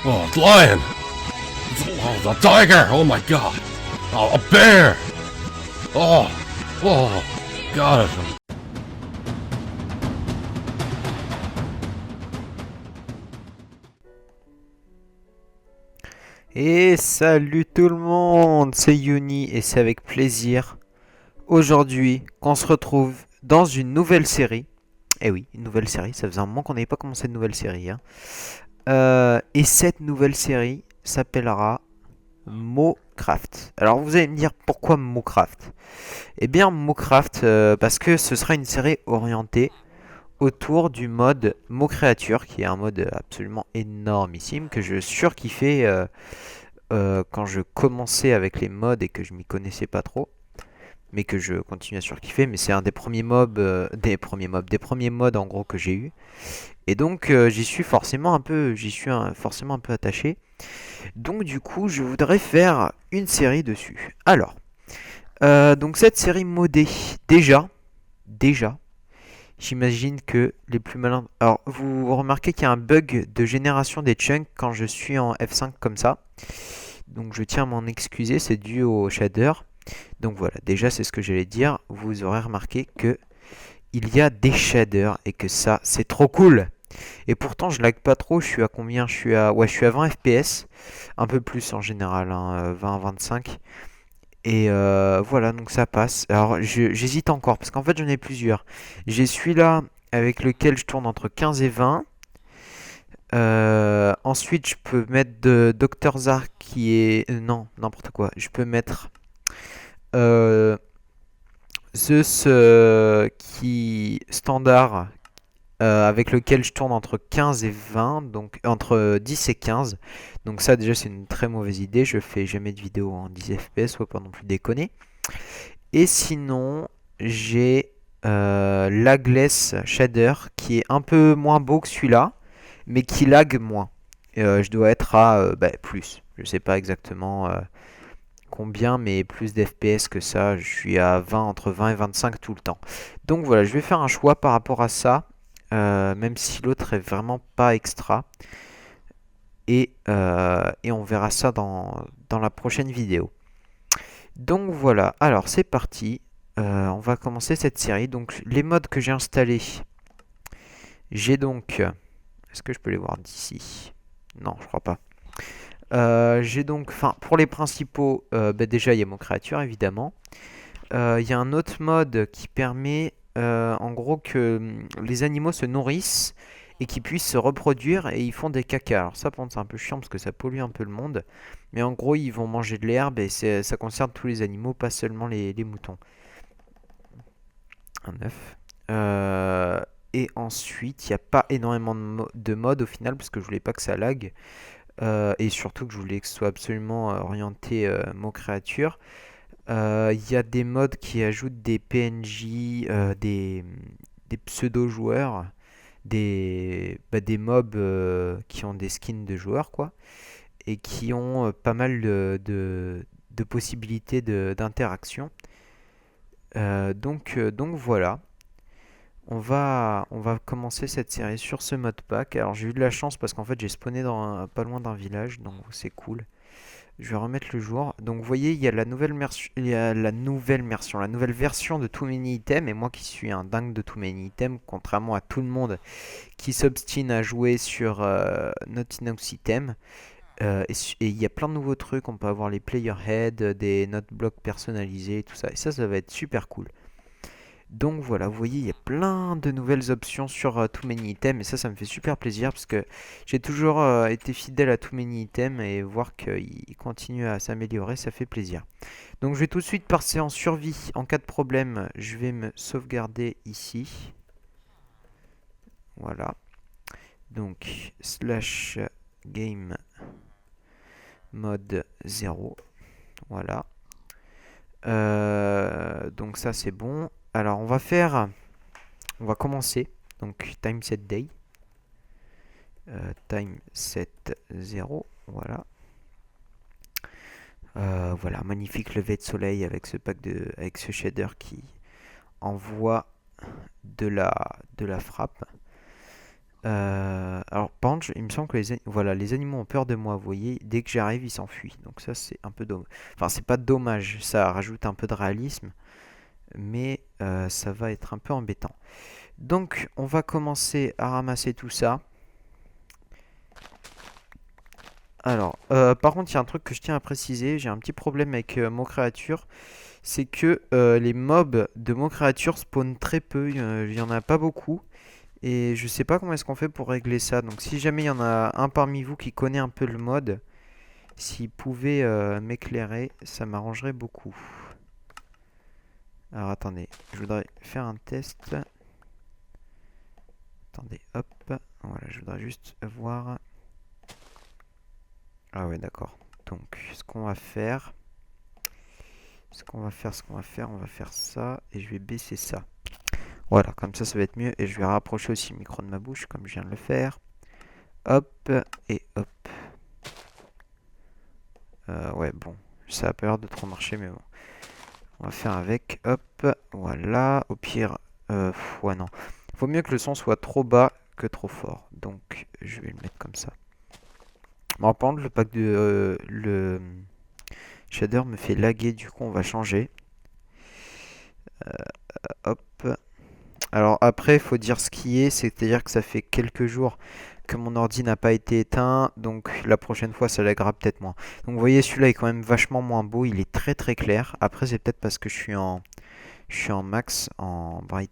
Oh, it's lion! Oh, a tiger! Oh my god! Oh, a bear! Oh, oh, god. Et salut tout le monde, c'est Yuni et c'est avec plaisir aujourd'hui qu'on se retrouve dans une nouvelle série. Eh oui, une nouvelle série, ça faisait un moment qu'on n'avait pas commencé de nouvelle série, hein. Et cette nouvelle série s'appellera Mocraft. Alors vous allez me dire pourquoi Mocraft? Eh bien Mocraft parce que ce sera une série orientée autour du mode Mocréature, qui est un mode absolument énormissime que je surkiffais quand je commençais avec les mods et que je m'y connaissais pas trop, mais que je continue à surkiffer. Mais c'est un des premiers mobs, des premiers mods en gros que j'ai eu. Et donc j'y suis forcément un peu attaché. Donc du coup, je voudrais faire une série dessus. Alors, donc cette série modée, déjà, j'imagine que les plus malins. Alors, vous remarquez qu'il y a un bug de génération des chunks quand je suis en F5 comme ça. Donc je tiens à m'en excuser, c'est dû au shader. Donc voilà, déjà c'est ce que j'allais dire. Vous aurez remarqué que il y a des shaders et que ça c'est trop cool. Et pourtant je lag pas trop, je suis à combien? Je suis à 20 fps, un peu plus en général, hein, 20-25. Et voilà, donc ça passe. Alors j'hésite encore parce qu'en fait j'en ai plusieurs. J'ai celui-là avec lequel je tourne entre 15 et 20. Ensuite, je peux mettre de Dr Zark qui est... non, n'importe quoi. Je peux mettre euh, Zeus qui standard avec lequel je tourne entre 15 et 20, donc entre 10 et 15. Donc ça déjà c'est une très mauvaise idée. Je fais jamais de vidéo en 10 fps, faut pas non plus déconner. Et sinon, j'ai Lagless Shader qui est un peu moins beau que celui-là, mais qui lag moins. Je dois être à plus. Je sais pas exactement combien, mais plus d'FPS que ça. Je suis à 20, entre 20 et 25 tout le temps. Donc voilà, je vais faire un choix par rapport à ça, même si l'autre est vraiment pas extra. Et on verra ça dans la prochaine vidéo. Donc voilà, alors c'est parti. On va commencer cette série. Donc les modes que j'ai installés, j'ai donc... Est-ce que je peux les voir d'ici? Non, je crois pas. J'ai donc, enfin, pour les principaux, déjà il y a mon créature évidemment. Il y a un autre mode qui permet, en gros, que les animaux se nourrissent et qu'ils puissent se reproduire et ils font des caca. Alors ça, c'est un peu chiant parce que ça pollue un peu le monde. Mais en gros, ils vont manger de l'herbe et ça concerne tous les animaux, pas seulement les moutons. Un œuf. Et ensuite, il n'y a pas énormément de modes au final parce que je voulais pas que ça lag. Et surtout que je voulais que ce soit absolument orienté mot créature. Il y a des modes qui ajoutent des PNJ, des pseudo-joueurs, des mobs qui ont des skins de joueurs, quoi, et qui ont pas mal de possibilités d'interaction. Donc voilà. On va commencer cette série sur ce mode pack. Alors j'ai eu de la chance parce qu'en fait j'ai spawné pas loin d'un village, donc c'est cool. Je vais remettre le jour. Donc vous voyez, il y a la nouvelle version de Too Many Items. Et moi qui suis un dingue de Too Many Items, contrairement à tout le monde qui s'obstine à jouer sur Not Enough Items. Et il y a plein de nouveaux trucs. On peut avoir les player head, des note blocks personnalisés, tout ça. Et ça va être super cool. Donc voilà, vous voyez, il y a plein de nouvelles options sur Too Many Items et ça me fait super plaisir parce que j'ai toujours été fidèle à Too Many Items et voir qu'il continue à s'améliorer, ça fait plaisir. Donc je vais tout de suite passer en survie. En cas de problème, je vais me sauvegarder ici. Voilà. Donc slash game mode 0. Voilà. Donc ça c'est bon. Alors on va commencer. Donc time set day. Time set 0. Voilà. Voilà, magnifique lever de soleil avec ce avec ce shader qui envoie de la frappe. Alors, par contre, il me semble que voilà, les animaux ont peur de moi, vous voyez. Dès que j'arrive, ils s'enfuient. Donc ça, c'est un peu dommage. Enfin, c'est pas dommage, ça rajoute un peu de réalisme. Mais ça va être un peu embêtant. Donc, on va commencer à ramasser tout ça. Alors, par contre, il y a un truc que je tiens à préciser. J'ai un petit problème avec Mo Créature. C'est que les mobs de Mo Créature spawnent très peu. Il y en a pas beaucoup. Et je sais pas comment est-ce qu'on fait pour régler ça. Donc, si jamais il y en a un parmi vous qui connaît un peu le mode, s'il pouvait m'éclairer, ça m'arrangerait beaucoup. Alors, attendez. Je voudrais faire un test. Attendez, hop. Voilà, je voudrais juste voir. Ah ouais, d'accord. Donc, ce qu'on va faire, on va faire ça, et je vais baisser ça. Voilà, comme ça va être mieux, et je vais rapprocher aussi le micro de ma bouche, comme je viens de le faire. Hop, et hop. Ouais, bon, ça a pas l'air de trop marcher, mais bon. On va faire avec, hop, voilà. Au pire, ouais, non. Vaut mieux que le son soit trop bas que trop fort. Donc, je vais le mettre comme ça. Bon, par contre, le pack de... le shader me fait laguer, du coup, on va changer. Hop. Alors après, il faut dire ce qui est, c'est-à-dire que ça fait quelques jours que mon ordi n'a pas été éteint, donc la prochaine fois ça laggera peut-être moins. Donc vous voyez, celui-là est quand même vachement moins beau, il est très très clair. Après c'est peut-être parce que je suis en max, en bright.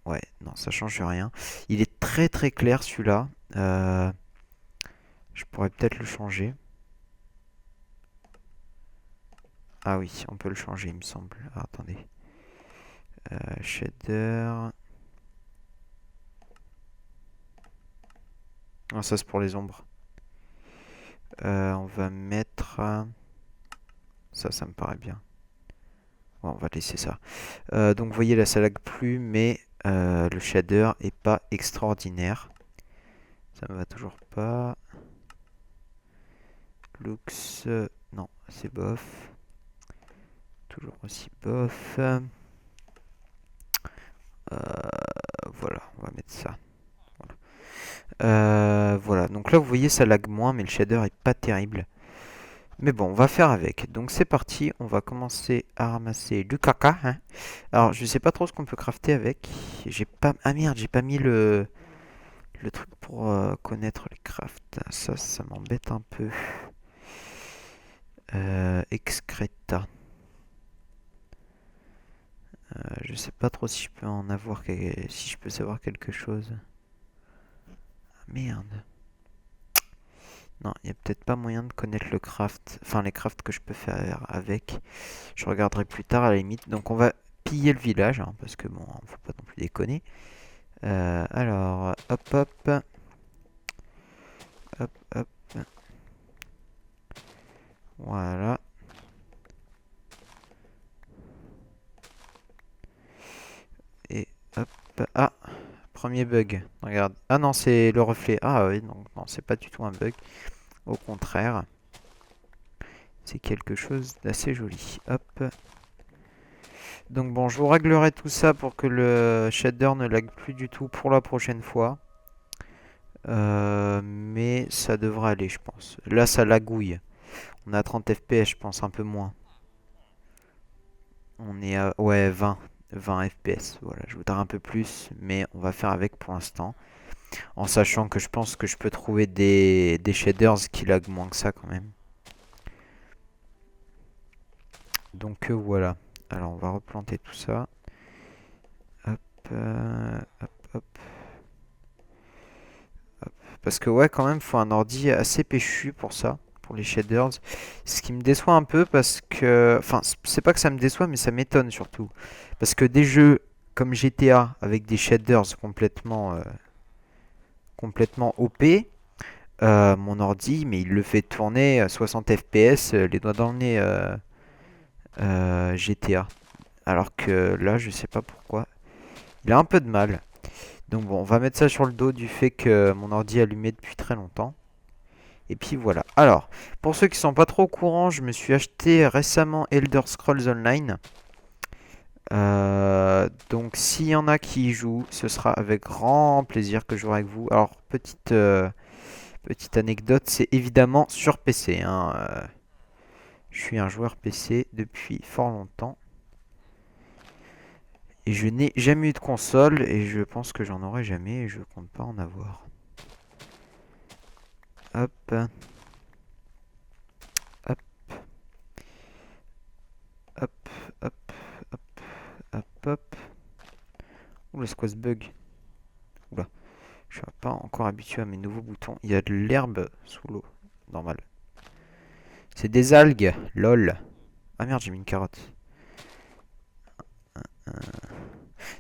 Ouais, non, ça change rien. Il est très très clair celui-là. Je pourrais peut-être le changer. Ah oui, on peut le changer, il me semble. Ah, attendez. Shader. Ah, ça c'est pour les ombres. On va mettre... ça me paraît bien. Ouais, on va laisser ça. Donc vous voyez là ça lag plus, mais le shader est pas extraordinaire. Ça me va toujours pas. Looks... non, c'est bof. Toujours aussi bof. Voilà, on va mettre ça. Voilà, donc là vous voyez ça lag moins, mais le shader est pas terrible. Mais bon, on va faire avec. Donc c'est parti, on va commencer à ramasser du caca. Hein. Alors je sais pas trop ce qu'on peut crafter avec. J'ai pas... Ah merde, j'ai pas mis le truc pour connaître les crafts. Ça m'embête un peu. Excreta. Je sais pas trop si je peux en avoir... Si je peux savoir quelque chose. Ah, merde. Non, il n'y a peut-être pas moyen de connaître le craft, enfin les crafts que je peux faire avec. Je regarderai plus tard à la limite. Donc on va piller le village, hein, parce que bon, faut pas non plus déconner. Alors, hop hop. Hop hop. Voilà. Et hop. Ah, premier bug. Regarde. Ah non, c'est le reflet. Ah oui, donc non, c'est pas du tout un bug. Au contraire. C'est quelque chose d'assez joli. Hop. Donc bon, je vous réglerai tout ça pour que le shader ne lag plus du tout pour la prochaine fois. Mais ça devrait aller, je pense. Là, ça lagouille. On est à 30 FPS, je pense, un peu moins. On est à ouais, 20 FPS. Voilà, je voudrais un peu plus, mais on va faire avec pour l'instant. En sachant que je pense que je peux trouver des shaders qui lag moins que ça quand même. Donc voilà. Alors on va replanter tout ça. Hop, hop, hop. Hop. Parce que ouais, quand même, faut un ordi assez péchu pour ça, pour les shaders. Ce qui me déçoit un peu parce que... Enfin, c'est pas que ça me déçoit, mais ça m'étonne surtout. Parce que des jeux comme GTA avec des shaders complètement OP, mon ordi, mais il le fait tourner à 60 FPS, les doigts dans le nez GTA. Alors que là, je sais pas pourquoi. Il a un peu de mal. Donc bon, on va mettre ça sur le dos du fait que mon ordi est allumé depuis très longtemps. Et puis voilà. Alors, pour ceux qui sont pas trop au courant, je me suis acheté récemment Elder Scrolls Online. Donc s'il y en a qui y jouent, ce sera avec grand plaisir que je jouerai avec vous. Alors petite anecdote, c'est évidemment sur PC, hein. Je suis un joueur PC depuis fort longtemps. Et je n'ai jamais eu de console et je pense que j'en aurai jamais et je compte pas en avoir. Hop. Hop. Hop. Hop. Hop. Hop. Hop. Oula, c'est quoi ce bug? Oula. Je suis pas encore habitué à mes nouveaux boutons. Il y a de l'herbe sous l'eau. Normal. C'est des algues. Lol. Ah merde, j'ai mis une carotte.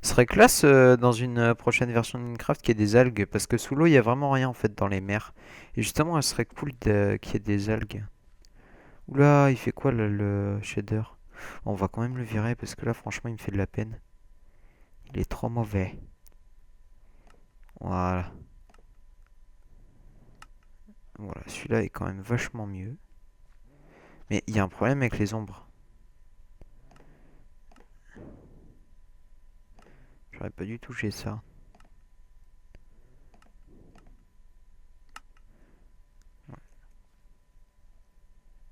Ce serait classe dans une prochaine version de Minecraft qu'il y ait des algues. Parce que sous l'eau, il y a vraiment rien en fait dans les mers. Et justement, ce serait cool qu'il y ait des algues. Oula, il fait quoi là, le shader? On va quand même le virer parce que là, franchement, il me fait de la peine. Il est trop mauvais. Voilà. Voilà, celui-là est quand même vachement mieux. Mais il y a un problème avec les ombres. J'aurais pas dû toucher ça. Ouais.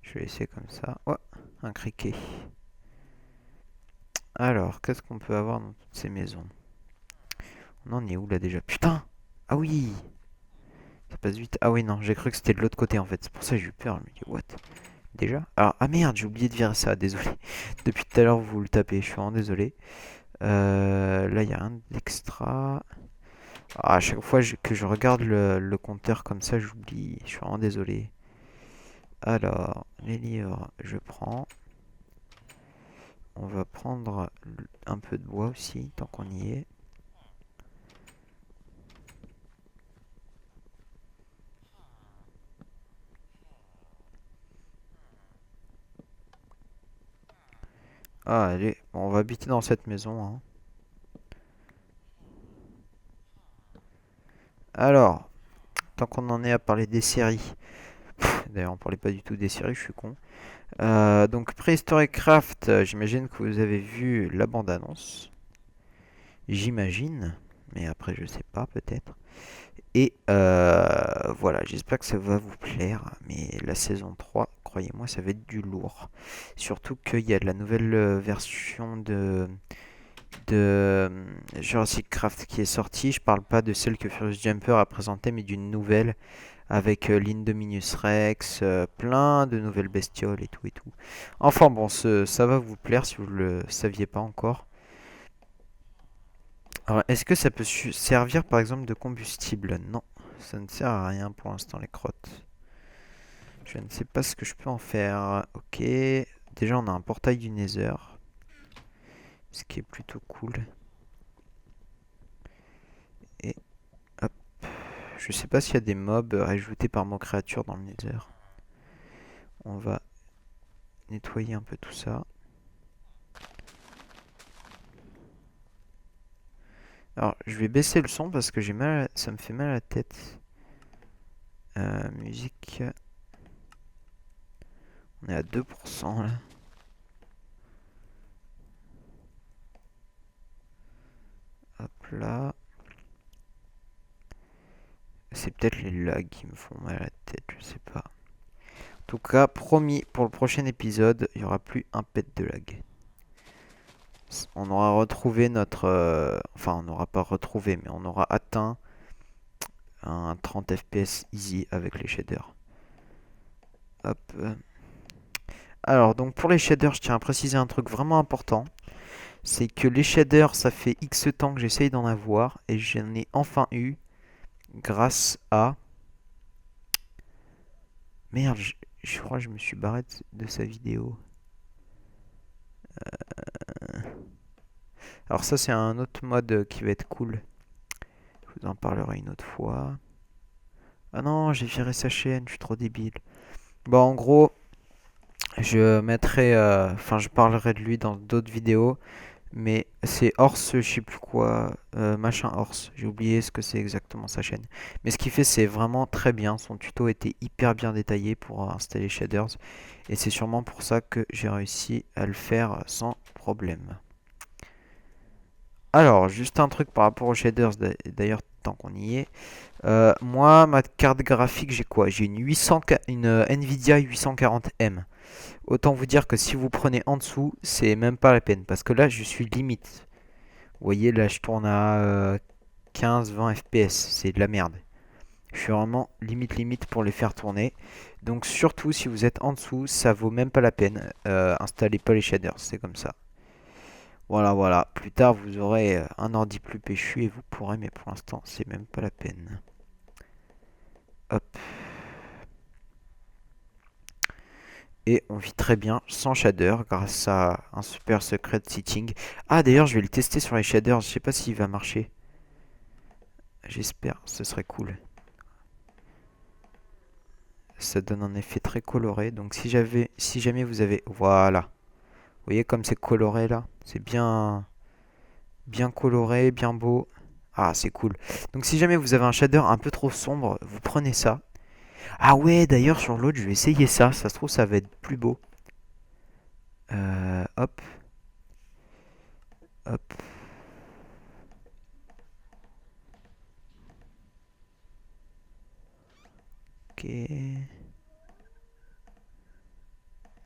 Je vais laisser comme ça. Oh, un criquet. Alors, qu'est-ce qu'on peut avoir dans toutes ces maisons? On en est où là déjà? Putain! Ah oui! Ça passe vite. Ah oui, non, j'ai cru que c'était de l'autre côté en fait. C'est pour ça que j'ai eu peur. Je me dis, what? Déjà? Alors, ah merde, j'ai oublié de virer ça, désolé. Depuis tout à l'heure, vous le tapez, je suis vraiment désolé. Là, il n'y a rien d'extra. Ah, à chaque fois que je regarde le compteur comme ça, j'oublie. Je suis vraiment désolé. Alors, les livres, je prends. On va prendre un peu de bois aussi, tant qu'on y est. Ah, allez, bon, on va habiter dans cette maison, hein. Alors, tant qu'on en est à parler des séries. D'ailleurs, on parlait pas du tout des séries, je suis con. Donc, Prehistoric Craft, j'imagine que vous avez vu la bande-annonce. J'imagine, mais après, je sais pas, peut-être. Et voilà, j'espère que ça va vous plaire. Mais la saison 3, croyez-moi, ça va être du lourd. Surtout qu'il y a de la nouvelle version de Jurassic Craft qui est sortie. Je parle pas de celle que Furious Jumper a présentée, mais d'une nouvelle avec l'Indominus Rex, plein de nouvelles bestioles et tout et tout. Enfin bon, ça va vous plaire si vous le saviez pas encore. Alors, est-ce que ça peut servir par exemple de combustible? Non, ça ne sert à rien pour l'instant les crottes. Je ne sais pas ce que je peux en faire. Ok, déjà on a un portail du Nether, ce qui est plutôt cool. Et hop, je sais pas s'il y a des mobs rajoutés par mot créature dans le Nether. On va nettoyer un peu tout ça. Alors, je vais baisser le son parce que j'ai mal, ça me fait mal à la tête. Musique. On est à 2% là. Hop là. C'est peut-être les lags qui me font mal à la tête, je sais pas. En tout cas, promis, pour le prochain épisode, il n'y aura plus un pet de lag. On aura retrouvé notre... enfin, on n'aura pas retrouvé, mais on aura atteint un 30 fps easy avec les shaders. Hop. Alors, donc pour les shaders, je tiens à préciser un truc vraiment important. C'est que les shaders, ça fait X temps que j'essaye d'en avoir. Et j'en ai enfin eu grâce à... Merde, je crois que je me suis barré de sa vidéo. Alors ça, c'est un autre mode qui va être cool. Je vous en parlerai une autre fois. Ah non, j'ai viré sa chaîne, je suis trop débile. Bon, en gros, je mettrai... Enfin, je parlerai de lui dans d'autres vidéos. Mais c'est Horse, je sais plus quoi, machin Horse. J'ai oublié ce que c'est exactement sa chaîne. Mais ce qu'il fait, c'est vraiment très bien. Son tuto était hyper bien détaillé pour installer shaders. Et c'est sûrement pour ça que j'ai réussi à le faire sans problème. Alors, juste un truc par rapport aux shaders, d'ailleurs, tant qu'on y est. Moi, ma carte graphique, j'ai quoi? J'ai une 800, une Nvidia 840M. Autant vous dire que si vous prenez en dessous, c'est même pas la peine. Parce que là, je suis limite. Vous voyez, là, je tourne à 15-20 FPS. C'est de la merde. Je suis vraiment limite pour les faire tourner. Donc surtout si vous êtes en dessous, ça vaut même pas la peine. Installez pas les shaders, c'est comme ça. Voilà. Plus tard, vous aurez un ordi plus péchu et vous pourrez, mais pour l'instant, c'est même pas la peine. Hop. Et on vit très bien sans shader grâce à un super secret setting. Ah, d'ailleurs, je vais le tester sur les shaders. Je sais pas s'il va marcher. J'espère, ce serait cool. Ça donne un effet très coloré. Donc si jamais vous avez, voilà. Vous voyez comme c'est coloré là? C'est bien coloré, bien beau. Ah, c'est cool. Donc si jamais vous avez un shader un peu trop sombre, vous prenez ça. Ah ouais, d'ailleurs sur l'autre, je vais essayer ça. Ça se trouve, ça va être plus beau. Hop, hop. Ok.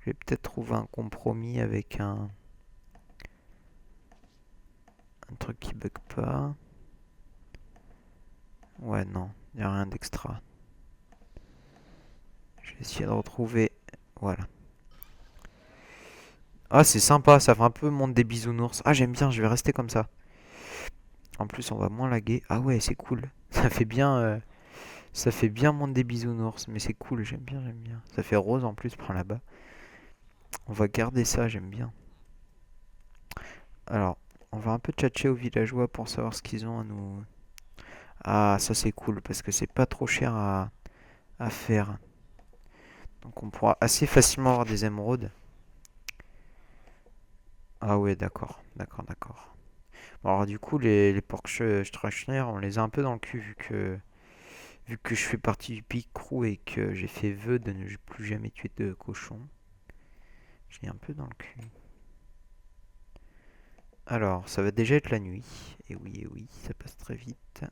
Je vais peut-être trouver un compromis avec un truc qui bug pas. Ouais, non, il n'y a rien d'extra. Je vais essayer de retrouver. Voilà. Ah, c'est sympa, ça fait un peu monde des bisounours. Ah, j'aime bien, je vais rester comme ça. En plus, on va moins laguer. Ah ouais, c'est cool. Ça fait bien monde des bisounours, mais c'est cool, j'aime bien. Ça fait rose en plus, prends là-bas. On va garder ça, j'aime bien. Alors, on va un peu tchatcher aux villageois pour savoir ce qu'ils ont à nous. Ah, ça c'est cool, parce que c'est pas trop cher à faire. Donc on pourra assez facilement avoir des émeraudes. Ah ouais, d'accord. Bon, alors du coup, les porcs Strachner, on les a un peu dans le cul, vu que je fais partie du Pig Crew et que j'ai fait vœu de ne plus jamais tuer de cochon. Je l'ai un peu dans le cul. Alors, ça va déjà être la nuit. Et oui, ça passe très vite.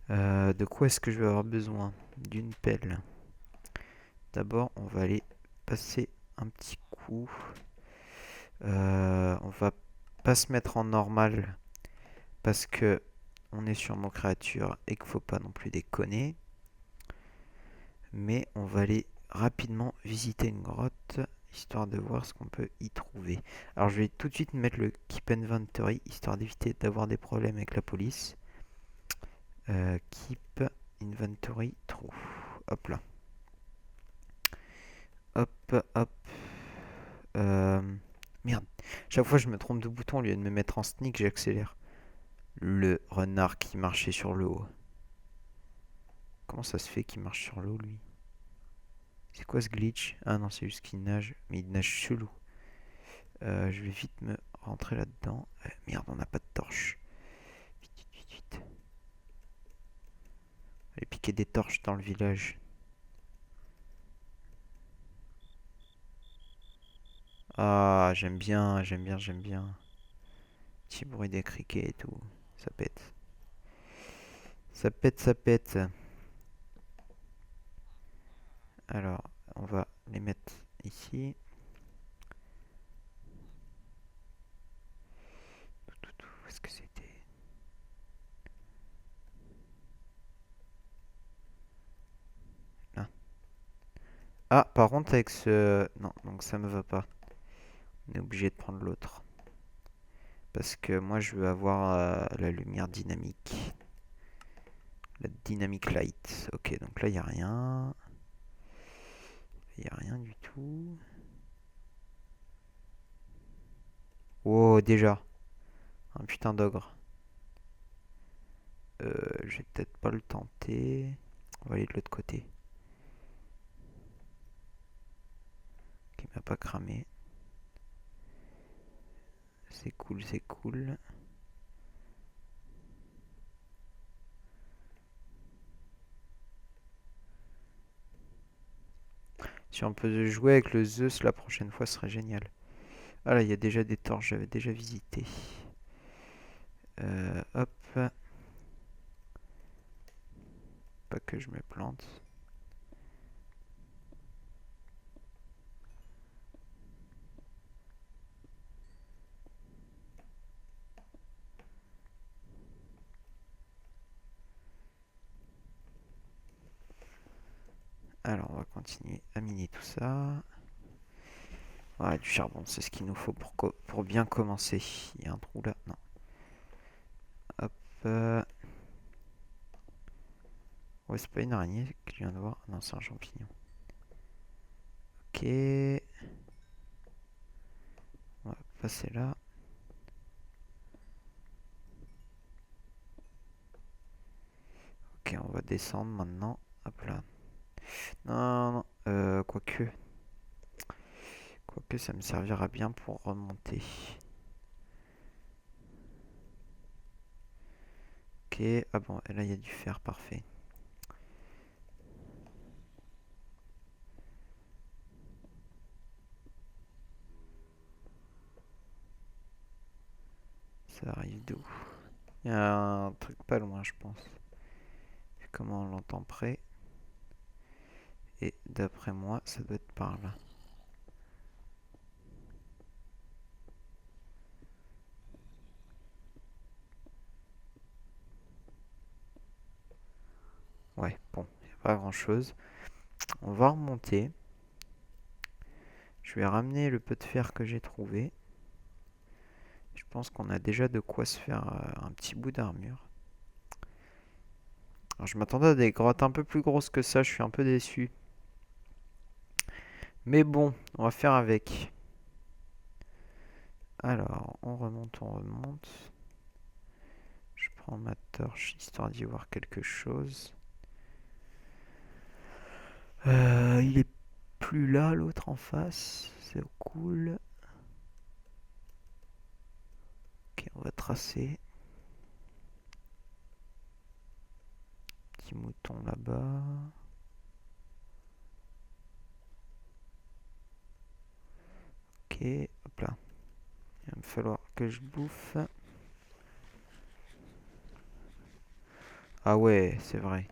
De quoi est-ce que je vais avoir besoin? D'une pelle. D'abord, on va aller passer un petit coup. On va pas se mettre en normal parce que on est sur nos créatures et qu'il faut pas non plus déconner. Mais on va aller rapidement visiter une grotte histoire de voir ce qu'on peut y trouver. Alors je vais tout de suite mettre le Keep Inventory histoire d'éviter d'avoir des problèmes avec la police. Keep Inventory True. Hop là. Hop. Merde. Chaque fois je me trompe de bouton au lieu de me mettre en sneak, j'accélère. Le renard qui marchait sur l'eau. Comment ça se fait qu'il marche sur l'eau lui? C'est quoi ce glitch? Ah non, c'est juste qu'il nage, mais il nage chelou. Je vais vite me rentrer là-dedans. Merde, on n'a pas de torche. Vite. Aller piquer des torches dans le village. Ah, j'aime bien. Petit bruit des criquets et tout. Ça pète. Ça pète. Alors, on va les mettre ici. Où est-ce que c'était? Là. Ah, par contre, avec ce... Non, donc ça me va pas. On est obligé de prendre l'autre. Parce que moi, je veux avoir la lumière dynamique. La dynamic light. Ok, donc là, il n'y a rien. Il n'y a rien du tout. Oh, déjà. Un putain d'ogre. Je vais peut-être pas le tenter. On va aller de l'autre côté. Qui m'a pas cramé. C'est cool. Si on peut jouer avec le Zeus la prochaine fois, ce serait génial. Ah là, il y a déjà des torches, j'avais déjà visité. Hop. Pas que je me plante. Alors, on va continuer à miner tout ça. Ouais, du charbon, c'est ce qu'il nous faut pour bien commencer. Il y a un trou là, non. Hop. Ouais, c'est pas une araignée que je viens de voir. Non, c'est un champignon. Ok. On va passer là. Ok, on va descendre maintenant. Hop là. Non, non, quoique. Quoique ça me servira bien pour remonter. Ok, ah bon, et là il y a du fer, parfait. Ça arrive d'où? Il y a un truc pas loin, je pense. Vu comment on l'entend près. Et d'après moi, ça doit être par là. Ouais, bon, il n'y a pas grand chose. On va remonter. Je vais ramener le peu de fer que j'ai trouvé. Je pense qu'on a déjà de quoi se faire un petit bout d'armure. Alors, je m'attendais à des grottes un peu plus grosses que ça, je suis un peu déçu. Mais bon, on va faire avec. Alors, on remonte, on remonte. Je prends ma torche histoire d'y voir quelque chose. Il est plus là, l'autre en face. C'est cool. Ok, on va tracer. Petit mouton là-bas. Ok, hop là. Il va me falloir que je bouffe. Ah ouais, c'est vrai.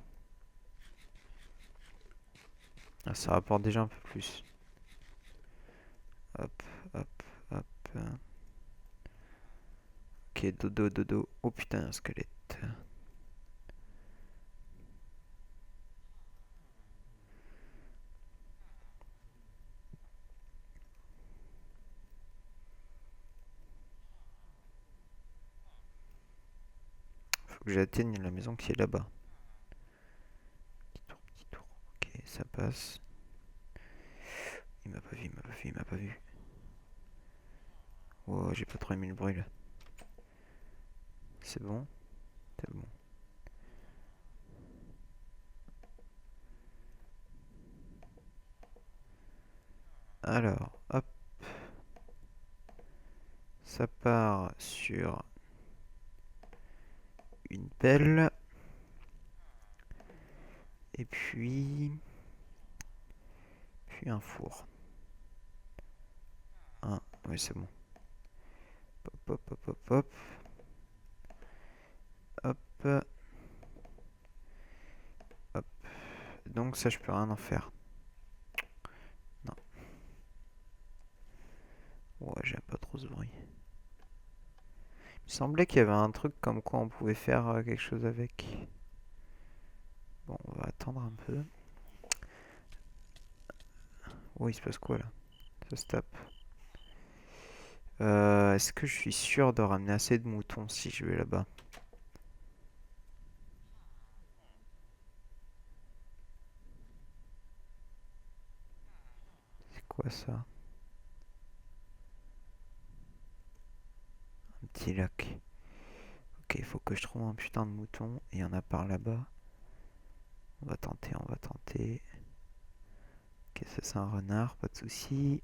Ah, ça rapporte déjà un peu plus. Hop, hop, hop. Ok, dodo, dodo. Oh putain, un squelette. Faut que j'atteigne la maison qui est là-bas. Petit tour, petit tour. Ok, ça passe. Il m'a pas vu, il m'a pas vu, il m'a pas vu. Oh, j'ai pas trop aimé le bruit là. C'est bon? C'est bon. Alors, hop. Ça part sur une pelle. Et puis un four. Ah, oui, c'est bon. Hop, hop, hop, hop, hop. Hop. Hop. Donc ça, je peux rien en faire. Non. Ouais, j'aime pas trop ce bruit. Il me semblait qu'il y avait un truc comme quoi on pouvait faire quelque chose avec. Bon, on va attendre un peu. Oh, il se passe quoi là? Ça se tape. Est-ce que je suis sûr de ramener assez de moutons si je vais là-bas? C'est quoi ça? Un petit lac. Ok, il faut que je trouve un putain de mouton. Et il y en a par là-bas. On va tenter, on va tenter. Ok, ça c'est un renard, pas de soucis.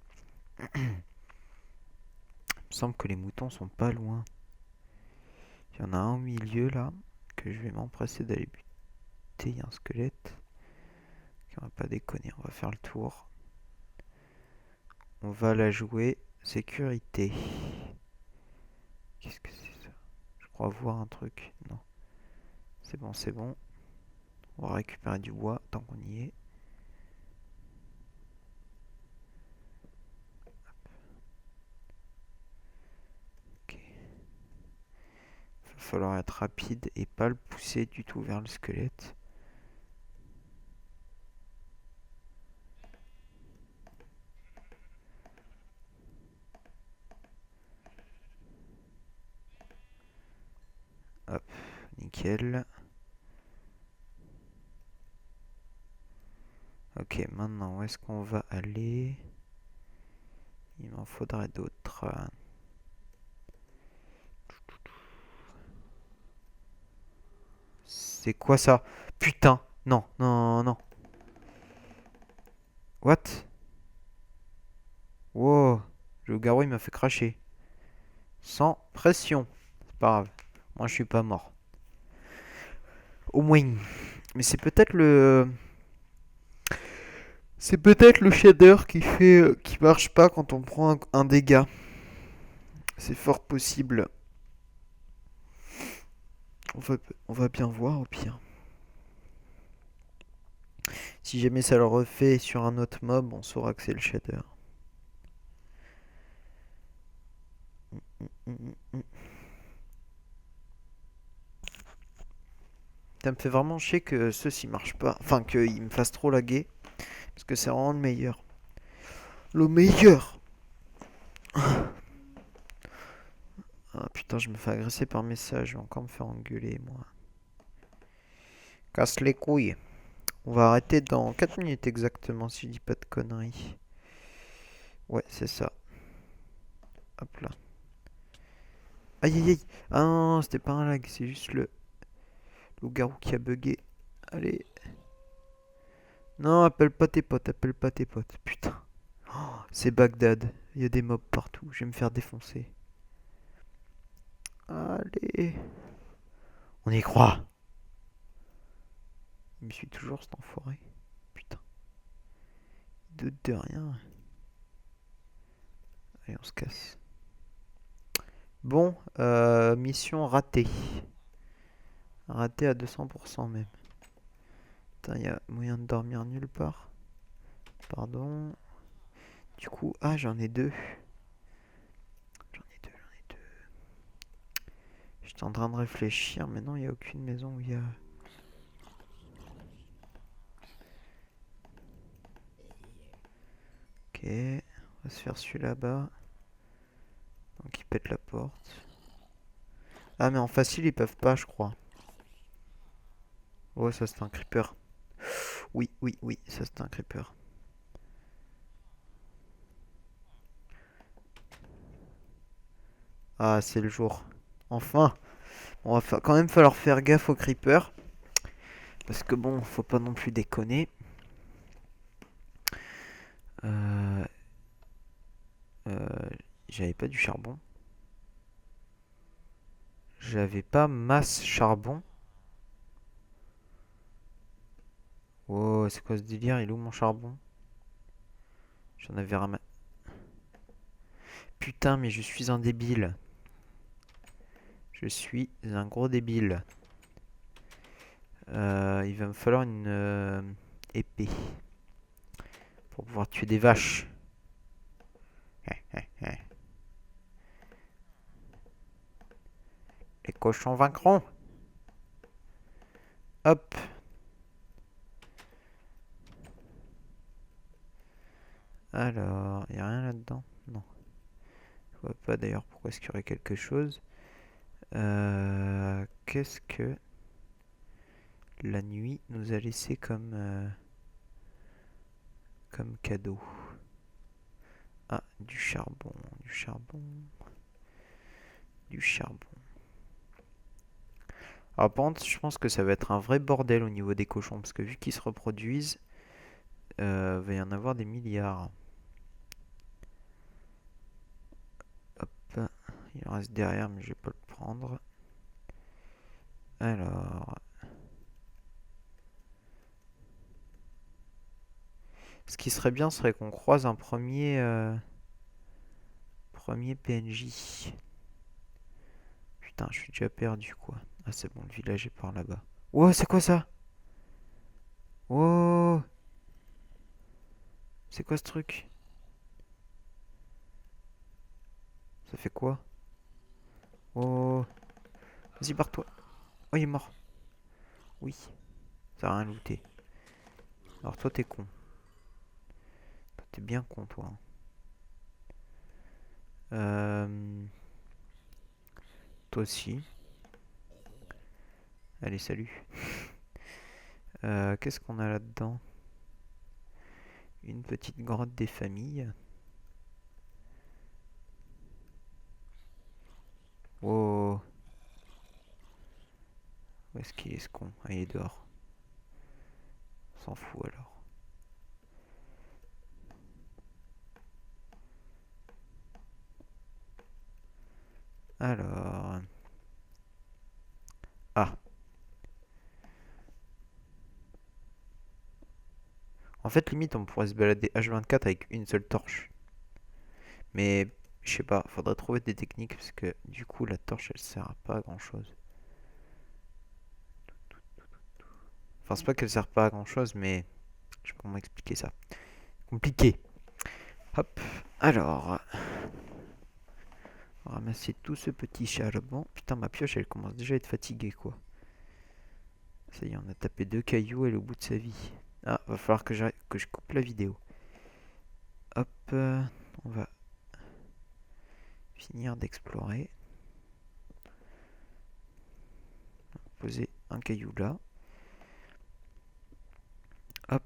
Il me semble que les moutons sont pas loin. Il y en a un au milieu là, que je vais m'empresser d'aller buter. Il y a un squelette. Ok, on va pas déconner, on va faire le tour. On va la jouer sécurité. Qu'est-ce que c'est ça? Je crois voir un truc. Non. C'est bon, c'est bon. On va récupérer du bois tant qu'on y est. Ok. Il va falloir être rapide et pas le pousser du tout vers le squelette. Hop, nickel. Ok, maintenant, où est-ce qu'on va aller? Il m'en faudrait d'autres. C'est quoi ça? Putain! Non, non, non. What? Wow, le garrot il m'a fait cracher. Sans pression. C'est pas grave. Moi je suis pas mort. Au moins. Mais c'est peut-être le. C'est peut-être le shader qui fait. Qui marche pas quand on prend un dégât. C'est fort possible. On va bien voir au pire. Si jamais ça le refait sur un autre mob, on saura que c'est le shader. Ça me fait vraiment chier que ceci marche pas. Enfin, qu'il me fasse trop laguer. Parce que c'est vraiment le meilleur. Le meilleur! Ah putain, je me fais agresser par message. Je vais encore me faire engueuler, moi. Casse les couilles. On va arrêter dans 4 minutes exactement, si je dis pas de conneries. Ouais, c'est ça. Hop là. Aïe aïe aïe. Ah non, c'était pas un lag, c'est juste le loup-garou qui a bugué. Allez. Non, appelle pas tes potes, appelle pas tes potes. Putain. Oh, c'est Bagdad. Il y a des mobs partout. Je vais me faire défoncer. Allez. On y croit. Il me suit toujours cet enfoiré. Putain. Il doute de rien. Allez, on se casse. Bon, mission ratée. Ratée à 200% même. Putain, il y a moyen de dormir nulle part. Pardon. Du coup, ah, j'en ai deux. J'en ai deux, j'en ai deux. J'étais en train de réfléchir, mais non, il n'y a aucune maison où il y a... Ok, on va se faire celui là-bas. Donc il pète la porte. Ah, mais en facile, ils peuvent pas, je crois. Oh, ça c'est un creeper. Oui, oui, oui, ça c'est un creeper. Ah, c'est le jour. Enfin, on va quand même falloir faire gaffe aux creepers. Parce que bon, faut pas non plus déconner. Euh, J'avais pas du charbon. J'avais pas masse charbon. Oh, c'est quoi ce délire? Il est où mon charbon? J'en avais ramassé. Putain, mais je suis un débile. Je suis un gros débile. Il va me falloir une épée. Pour pouvoir tuer des vaches. Les cochons vaincront. Hop. Alors, il n'y a rien là-dedans? Non. Je vois pas d'ailleurs pourquoi est-ce qu'il y aurait quelque chose. Qu'est-ce que la nuit nous a laissé comme cadeau? Ah, du charbon, du charbon, du charbon. Alors par contre, je pense que ça va être un vrai bordel au niveau des cochons, parce que vu qu'ils se reproduisent, va y en avoir des milliards. Hop, il en reste derrière, mais je vais pas le prendre. Alors, ce qui serait bien serait qu'on croise un premier PNJ. putain, je suis déjà perdu quoi. Ah c'est bon, le village est par là-bas. Oh, c'est quoi ça? Oh, c'est quoi ce truc? Ça fait quoi? Oh, vas-y, barre-toi. Oh, il est mort. Oui, ça a rien looté. Alors toi, t'es con. Toi, t'es bien con, toi. Toi aussi. Allez, salut. Qu'est-ce qu'on a là-dedans? Une petite grotte des familles. Oh, où est-ce qu'il est ce con? Ah, il est dehors. On s'en fout alors. Alors... Ah. En fait, limite, on pourrait se balader H24 avec une seule torche. Mais, je sais pas, faudrait trouver des techniques parce que du coup, la torche, elle sert à pas à grand chose. Enfin, c'est pas qu'elle sert pas à grand chose, mais je sais pas comment expliquer ça. Compliqué. Hop, alors, ramasser tout ce petit charbon. Putain, ma pioche, elle commence déjà à être fatiguée, quoi. Ça y est, on a tapé 2 cailloux, elle est au bout de sa vie. Ah, va falloir que je coupe la vidéo. Hop, on va finir d'explorer. Poser un caillou là. Hop.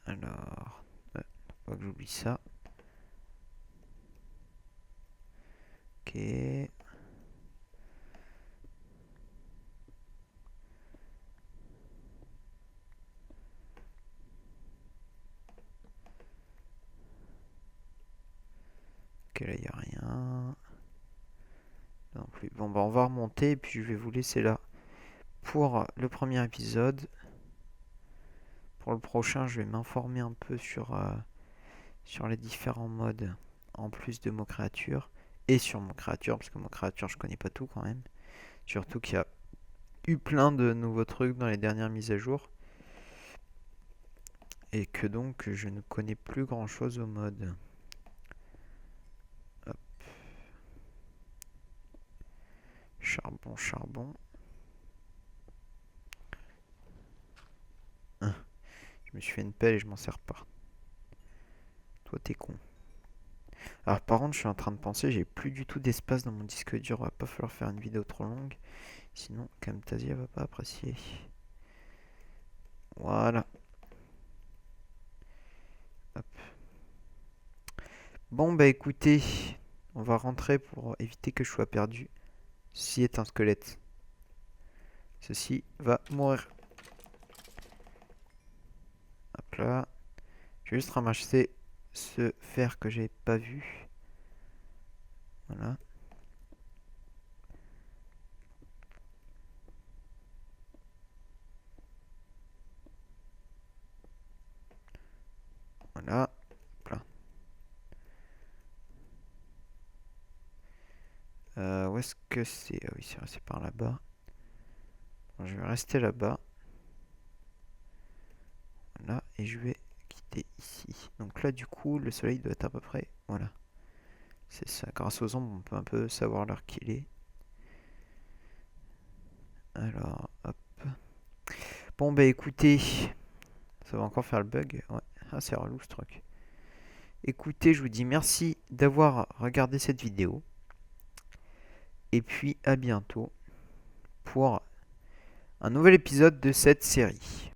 Alors, faut pas que j'oublie ça. Ok. Ok, là, il n'y a rien. Non plus. Bon, bah, on va remonter et puis je vais vous laisser là pour le premier épisode. Pour le prochain, je vais m'informer un peu sur les différents modes en plus de Mo Créature et sur Mo Créature, parce que Mo Créature, je connais pas tout quand même. Surtout qu'il y a eu plein de nouveaux trucs dans les dernières mises à jour. Et que donc, je ne connais plus grand chose au mode. Hop. Charbon, charbon. Je me suis fait une pelle et je m'en sers pas. Toi, t'es con. Alors, par contre, je suis en train de penser, j'ai plus du tout d'espace dans mon disque dur. Va pas falloir faire une vidéo trop longue. Sinon, Camtasia va pas apprécier. Voilà. Hop. Bon, bah écoutez, on va rentrer pour éviter que je sois perdu. Ceci est un squelette. Ceci va mourir. Hop là. Je vais juste ramasser ce fer que j'ai pas vu. Voilà. Voilà. Hop là. Où est-ce que c'est? Ah oui, c'est par là-bas. Bon, je vais rester là-bas. Voilà. Et je vais quitter ici. Donc là, du coup, le soleil doit être à peu près... Voilà. C'est ça. Grâce aux ombres, on peut un peu savoir l'heure qu'il est. Alors, hop. Bon, bah écoutez, ça va encore faire le bug. Ouais. Ah, c'est relou ce truc. Écoutez, je vous dis merci d'avoir regardé cette vidéo. Et puis à bientôt pour un nouvel épisode de cette série.